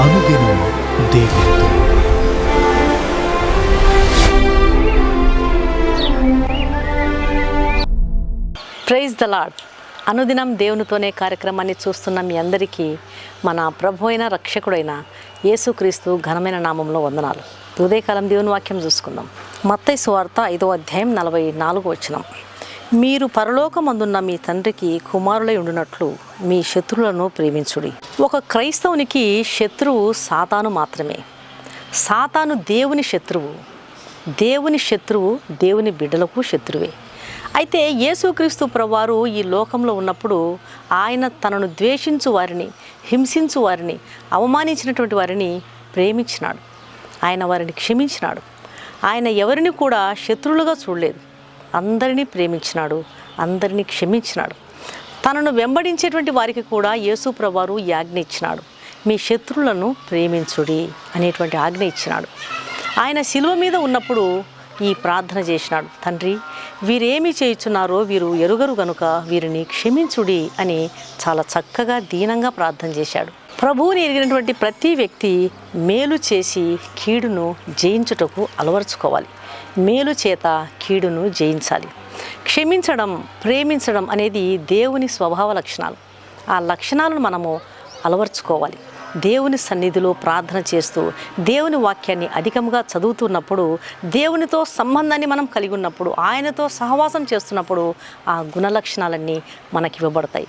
అనుదినం దేవునితో. Praise the Lord. అనుదినం దేవునితోనే కార్యక్రమాన్ని చూస్తున్న మీ అందరికీ మన ప్రభు అయిన రక్షకుడైన యేసుక్రీస్తు ఘనమైన నామంలో వందనాలు. ఉదయకాలం దేవుని వాక్యం చూసుకుందాం. మత్తయి సువార్త 5వ అధ్యాయం 44వ వచనం. మీరు పరలోకమందున్న మీ తండ్రికి కుమారులై ఉండునట్లు మీ శత్రువులను ప్రేమించుడి. ఒక క్రైస్తవునికి శత్రువు సాతాను మాత్రమే. సాతాను దేవుని శత్రువు. దేవుని శత్రువు దేవుని బిడ్డలకు శత్రువే. అయితే యేసుక్రీస్తు ప్రభువారు ఈ లోకంలో ఉన్నప్పుడు ఆయన తనను ద్వేషించు వారిని, హింసించు వారిని, అవమానించినటువంటి వారిని ప్రేమించినాడు. ఆయన వారిని క్షమించినాడు. ఆయన ఎవరిని కూడా శత్రువులుగా చూడలేదు. అందరినీ ప్రేమించినాడు, అందరినీ క్షమించినాడు. తనను వెంబడించేటువంటి వారికి కూడా యేసు ప్రభువారు ఈ ఆజ్ఞ ఇచ్చినాడు. మీ శత్రువులను ప్రేమించుడి అనేటువంటి ఆజ్ఞ ఇచ్చినాడు. ఆయన శిలువ మీద ఉన్నప్పుడు ఈ ప్రార్థన చేసినాడు. తండ్రి, వీరేమి చేయుచున్నారో వీరు ఎరుగరు గనుక వీరిని క్షమించుడి అని చాలా చక్కగా దీనంగా ప్రార్థన చేశాడు. ప్రభువుని ఎరిగినటువంటి ప్రతి వ్యక్తి మేలు చేసి కీడును జయించుటకు అలవరుచుకోవాలి. మేలు చేత కీడును జయించాలి. క్షమించడం, ప్రేమించడం అనేది దేవుని స్వభావ లక్షణాలు. ఆ లక్షణాలను మనము అలవర్చుకోవాలి. దేవుని సన్నిధిలో ప్రార్థన చేస్తూ దేవుని వాక్యాన్ని అధికంగా చదువుతున్నప్పుడు, దేవునితో సంబంధాన్ని మనం కలిగి ఉన్నప్పుడు, ఆయనతో సహవాసం చేస్తున్నప్పుడు ఆ గుణలక్షణాలన్నీ మనకి ఇవ్వబడతాయి.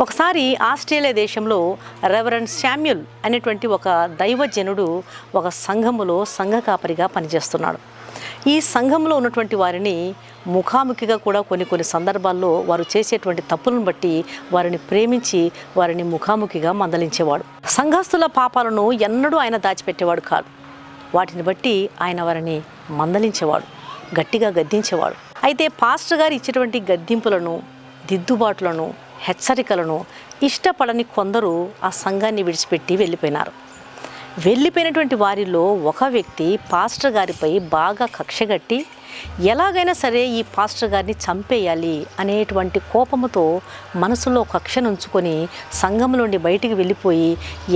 ఒకసారి ఆస్ట్రేలియా దేశంలో రెవరెండ్ శామ్యూల్ అనేటువంటి ఒక దైవజనుడు ఒక సంఘములో సంఘ కాపరిగా పనిచేస్తున్నాడు. ఈ సంఘంలో ఉన్నటువంటి వారిని ముఖాముఖిగా కూడా కొన్ని సందర్భాల్లో వారు చేసేటువంటి తప్పులను బట్టి వారిని ప్రేమించి వారిని ముఖాముఖిగా మందలించేవాడు. సంఘస్థుల పాపాలను ఎన్నడూ ఆయన దాచిపెట్టేవాడు కాదు. వాటిని బట్టి ఆయన వారిని మందలించేవాడు, గట్టిగా గద్దించేవాడు. అయితే పాస్టర్ గారు ఇచ్చేటువంటి గద్దింపులను, దిద్దుబాటులను, హెచ్చరికలను ఇష్టపడని కొందరు ఆ సంఘాన్ని విడిచిపెట్టి వెళ్ళిపోయినారు. వెళ్ళిపోయినటువంటి వారిలో ఒక వ్యక్తి పాస్టర్ గారిపై బాగా కక్షగట్టి ఎలాగైనా సరే ఈ పాస్టర్ గారిని చంపేయాలి అనేటువంటి కోపముతో మనసులో కక్షను ఉంచుకొని సంఘం నుండి బయటికి వెళ్ళిపోయి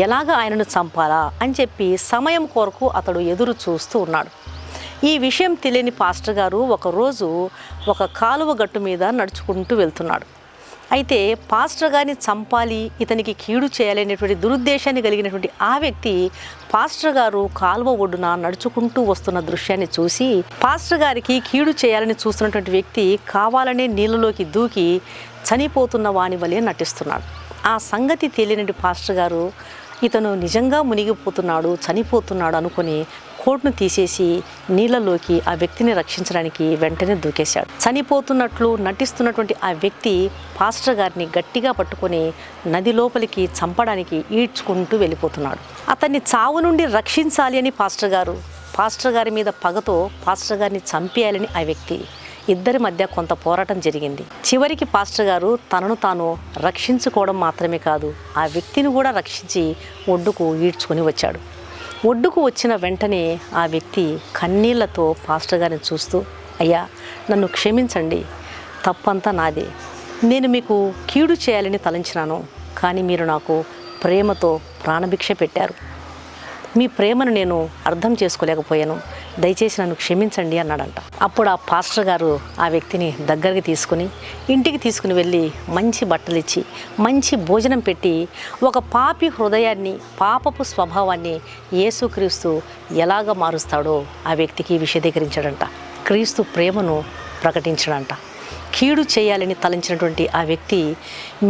ఎలాగ ఆయనను చంపాలా అని చెప్పి సమయం కొరకు అతడు ఎదురు చూస్తూ ఉన్నాడు. ఈ విషయం తెలియని పాస్టర్ గారు ఒకరోజు ఒక కాలువ గట్టు మీద నడుచుకుంటూ వెళ్తున్నాడు. అయితే పాస్టర్ గారిని చంపాలి, ఇతనికి కీడు చేయాలి అనేటువంటి దురుద్దేశాన్ని కలిగినటువంటి ఆ వ్యక్తి పాస్టర్ గారు కాలువ ఒడ్డున నడుచుకుంటూ వస్తున్న దృశ్యాన్ని చూసి పాస్టర్ గారికి కీడు చేయాలని చూస్తున్నటువంటి వ్యక్తి కావాలనే నీళ్ళలోకి దూకి చనిపోతున్న వాని వలె నటిస్తున్నాడు. ఆ సంగతి తెలియనటువంటి పాస్టర్ గారు ఇతను నిజంగా మునిగిపోతున్నాడు, చనిపోతున్నాడు అనుకుని కోట్ను తీసేసి నీళ్ళలోకి ఆ వ్యక్తిని రక్షించడానికి వెంటనే దూకేశాడు. చనిపోతున్నట్లు నటిస్తున్నటువంటి ఆ వ్యక్తి పాస్టర్ గారిని గట్టిగా పట్టుకొని నది లోపలికి చంపడానికి ఈడ్చుకుంటూ వెళ్ళిపోతున్నాడు. అతన్ని చావు నుండి రక్షించాలి అని పాస్టర్ గారి మీద పగతో పాస్టర్ గారిని చంపేయాలని ఆ వ్యక్తి, ఇద్దరి మధ్య కొంత పోరాటం జరిగింది. చివరికి పాస్టర్ గారు తనను తాను రక్షించుకోవడం మాత్రమే కాదు, ఆ వ్యక్తిని కూడా రక్షించి ఒడ్డుకు ఈడ్చుకొని వచ్చాడు. ఒడ్డుకు వచ్చిన వెంటనే ఆ వ్యక్తి కన్నీళ్లతో పాస్టర్ గారిని చూస్తూ, అయ్యా, నన్ను క్షమించండి, తప్పంతా నాదే. నేను మీకు కీడు చేయాలని తలంచినాను, కానీ మీరు నాకు ప్రేమతో ప్రాణభిక్ష పెట్టారు. మీ ప్రేమను నేను అర్థం చేసుకోలేకపోయాను, దయచేసి నన్ను క్షమించండి అన్నాడంట. అప్పుడు ఆ పాస్టర్ గారు ఆ వ్యక్తిని దగ్గరికి తీసుకుని ఇంటికి తీసుకుని వెళ్ళి మంచి బట్టలు ఇచ్చి మంచి భోజనం పెట్టి ఒక పాపి హృదయాన్ని, పాపపు స్వభావాన్ని యేసుక్రీస్తు ఎలాగ మారుస్తాడో ఆ వ్యక్తికి విశదీకరించాడంట. క్రీస్తు ప్రేమను ప్రకటించడంట. కీడు చేయాలని తలంచినటువంటి ఆ వ్యక్తి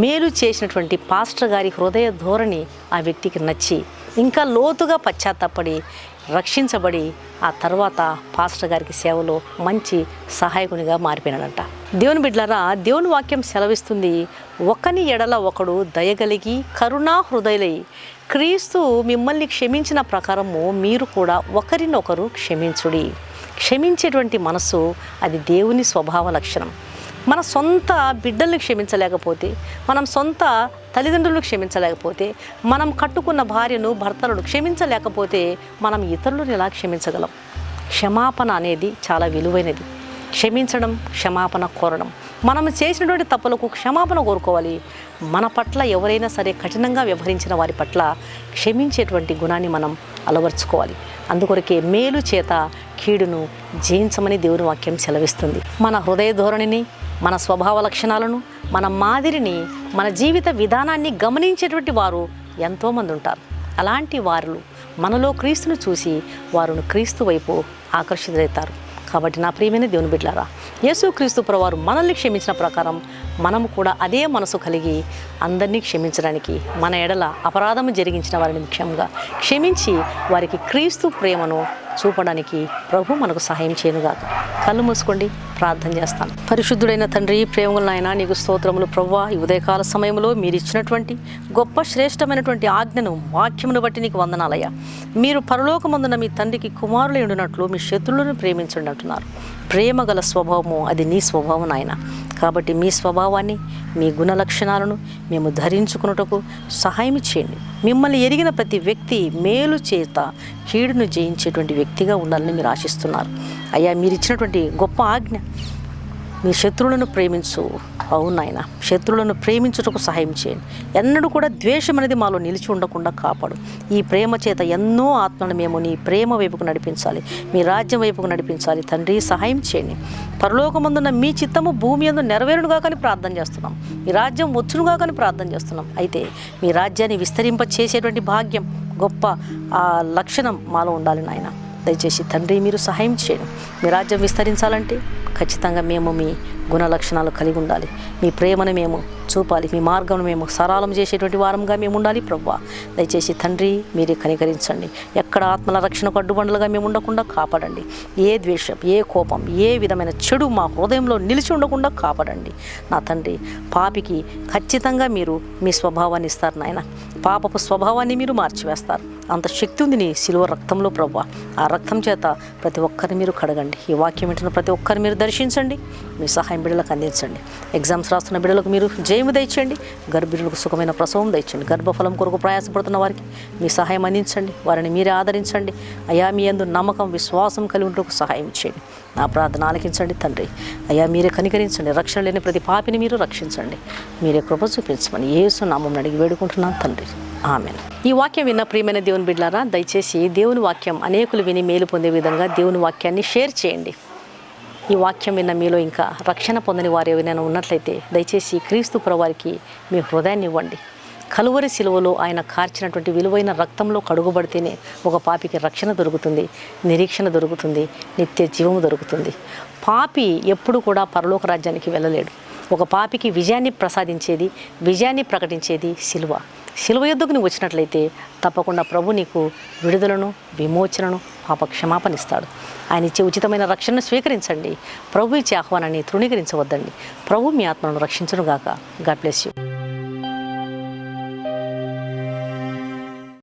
మేలు చేసినటువంటి పాస్టర్ గారి హృదయ ధోరణి ఆ వ్యక్తికి నచ్చి ఇంకా లోతుగా పశ్చాత్తాపడి రక్షించబడి ఆ తర్వాత పాస్టర్ గారికి సేవలో మంచి సహాయకునిగా మారిపోయినాడంట. దేవుని బిడ్డలారా, దేవుని వాక్యం సెలవిస్తుంది, ఒకని ఎడల ఒకడు దయగలిగి కరుణా హృదయులై క్రీస్తు మిమ్మల్ని క్షమించిన ప్రకారము మీరు కూడా ఒకరినొకరు క్షమించుడి. క్షమించేటువంటి మనసు అది దేవుని స్వభావ లక్షణం. మన సొంత బిడ్డల్ని క్షమించలేకపోతే, మనం సొంత తల్లిదండ్రులను క్షమించలేకపోతే, మనం కట్టుకున్న భార్యను, భర్తలను క్షమించలేకపోతే మనం ఇతరులను ఎలా క్షమించగలం? క్షమాపణ అనేది చాలా విలువైనది. క్షమించడం, క్షమాపణ కోరడం మనం చేసినటువంటి తప్పులకు క్షమాపణ కోరుకోవాలి. మన పట్ల ఎవరైనా సరే కఠినంగా వ్యవహరించిన వారి పట్ల క్షమించేటువంటి గుణాన్ని మనం అలవర్చుకోవాలి. అందుకొరకే మేలు చేత కీడును జయించమని దేవుని వాక్యం సెలవిస్తుంది. మన హృదయ ధోరణిని, మన స్వభావ లక్షణాలను, మన మాదిరిని, మన జీవిత విధానాన్ని గమనించేటువంటి వారు ఎంతోమంది ఉంటారు. అలాంటి వారు మనలో క్రీస్తును చూసి వారును క్రీస్తు వైపు ఆకర్షితులవుతారు. కాబట్టి నా ప్రియమైన దేవుని బిడ్డలారా, యేసుక్రీస్తు ప్రభువారు మనల్ని క్షమించిన ప్రకారం మనము కూడా అదే మనసు కలిగి అందరినీ క్షమించడానికి, మన ఎడల అపరాధము జరిగించిన వారిని ముఖ్యంగా క్షమించి వారికి క్రీస్తు ప్రేమను చూపడానికి ప్రభు మనకు సహాయం చేయనుగాక. కళ్ళు మూసుకోండి, ప్రార్థన చేస్తాను. పరిశుద్ధుడైన తండ్రి, ప్రేమగల నాయన, నీకు స్తోత్రములు ప్రభువా. ఈ ఉదయకాల సమయంలో మీరు ఇచ్చినటువంటి గొప్ప శ్రేష్టమైనటువంటి ఆజ్ఞను, వాక్యమును బట్టి నీకు వందనాలయ్యా. మీరు పరలోకమందున మీ తండ్రికి కుమారులై ఉండినట్లు మీ శత్రువులను ప్రేమించండి అంటున్నారు. ప్రేమ గల స్వభావము అది నీ స్వభావం నాయన. కాబట్టి మీ స్వభావాన్ని, మీ గుణ లక్షణాలను మేము ధరించుకున్నటకు సహాయం చేయండి. మిమ్మల్ని ఎరిగిన ప్రతి వ్యక్తి మేలు చేత కీడును జయించేటువంటి వ్యక్తిగా ఉండాలని మీరు ఆశిస్తున్నారు. అయ్యా, మీరు ఇచ్చినటువంటి గొప్ప ఆజ్ఞ, మీ శత్రువులను ప్రేమించు. అవునాయన, శత్రువులను ప్రేమించుటకు సహాయం చేయండి. ఎన్నడూ కూడా ద్వేషం అనేది మాలో నిలిచి ఉండకుండా కాపాడు. ఈ ప్రేమ చేత ఎన్నో ఆత్మలను మేము నీ ప్రేమ వైపుకు నడిపించాలి, మీ రాజ్యం వైపుకు నడిపించాలి. తండ్రి, సహాయం చేయండి. పరలోకమందున్న మీ చిత్తము భూమి యందు నెరవేరునుగా కానీ ప్రార్థన చేస్తున్నాం. మీ రాజ్యం వచ్చునుగా కానీ ప్రార్థన చేస్తున్నాం. అయితే మీ రాజ్యాన్ని విస్తరింప చేసేటువంటి భాగ్యం, గొప్ప లక్షణం మాలో ఉండాలి నాయన. దయచేసి తండ్రి, మీరు సహాయం చేయండి. మీ రాజ్యం విస్తరించాలంటే ఖచ్చితంగా మేము మీ గుణ లక్షణాలు కలిగి ఉండాలి. మీ ప్రేమను మేము చూపాలి. మీ మార్గంను మేము సరళం చేసేటువంటి వారంగా మేము ఉండాలి ప్రభువా. దయచేసి తండ్రి, మీరే కనికరించండి. ఎక్కడ ఆత్మల రక్షణకు అడ్డుబండలుగా మేము ఉండకుండా కాపాడండి. ఏ ద్వేషం, ఏ కోపం, ఏ విధమైన చెడు మా హృదయంలో నిలిచి ఉండకుండా కాపాడండి. నా తండ్రి, పాపికి ఖచ్చితంగా మీరు మీ స్వభావాన్ని ఇస్తారు నాయన. పాపపు స్వభావాన్ని మీరు మార్చివేస్తారు. అంత శక్తి ఉంది నీ శిలువ రక్తంలో ప్రభువా. ఆ రక్తం చేత ప్రతి ఒక్కరిని మీరు కడగండి. ఈ వాక్యం వింటున్న ప్రతి ఒక్కరిని మీరు దర్శించండి. మీ సహాయం బిడ్డలకు అందించండి. ఎగ్జామ్స్ రాస్తున్న బిడ్డలకు మీరు జయము దయచేయండి. గర్భిణులకు సుఖమైన ప్రసవం దయచేయండి. గర్భఫలం కొరకు ప్రయాసపడుతున్న వారికి మీ సహాయం అందించండి. వారిని మీరే ఆదరించండి. అయా, మీ యందు నమ్మకం, విశ్వాసం కలిగి ఉంటూ సహాయం చేయండి. నా ప్రార్థన ఆలకించండి తండ్రి. అయ్యా, మీరే కనికరించండి. రక్షణ లేని ప్రతి పాపిని మీరు రక్షించండి. మీరే కృప చూపించమని యేసు నామమున అడిగి వేడుకుంటున్నాను తండ్రి. ఆమెన్. ఈ వాక్యం విన్న ప్రియమైన దేవుని బిడ్డలారా, దయచేసి దేవుని వాక్యం అనేకులు విని మేలు పొందే విధంగా దేవుని వాక్యాన్ని షేర్ చేయండి. ఈ వాక్యం విన్న మీలో ఇంకా రక్షణ పొందని వారు ఎవరైనా ఉన్నట్లయితే దయచేసి క్రీస్తు ప్రభువారికి మీ హృదయాన్ని ఇవ్వండి. కలువరి శిలువలో ఆయన కార్చినటువంటి విలువైన రక్తంలో కడుగుబడితేనే ఒక పాపికి రక్షణ దొరుకుతుంది, నిరీక్షణ దొరుకుతుంది, నిత్య జీవము దొరుకుతుంది. పాపి ఎప్పుడు కూడా పరలోక రాజ్యానికి వెళ్ళలేడు. ఒక పాపికి విజయాన్ని ప్రసాదించేది, విజయాన్ని ప్రకటించేది శిలువ. శిలువ యొద్దకు నువ్వు వచ్చినట్లయితే తప్పకుండా ప్రభు నీకు విడుదలను, విమోచనను, పాప క్షమాపణ ఇస్తాడు. ఆయన ఇచ్చే ఉచితమైన రక్షణను స్వీకరించండి. ప్రభు ఇచ్చే ఆహ్వానాన్ని తృణీకరించవద్దండి. ప్రభు మీ ఆత్మను రక్షించునుగాక. God bless you.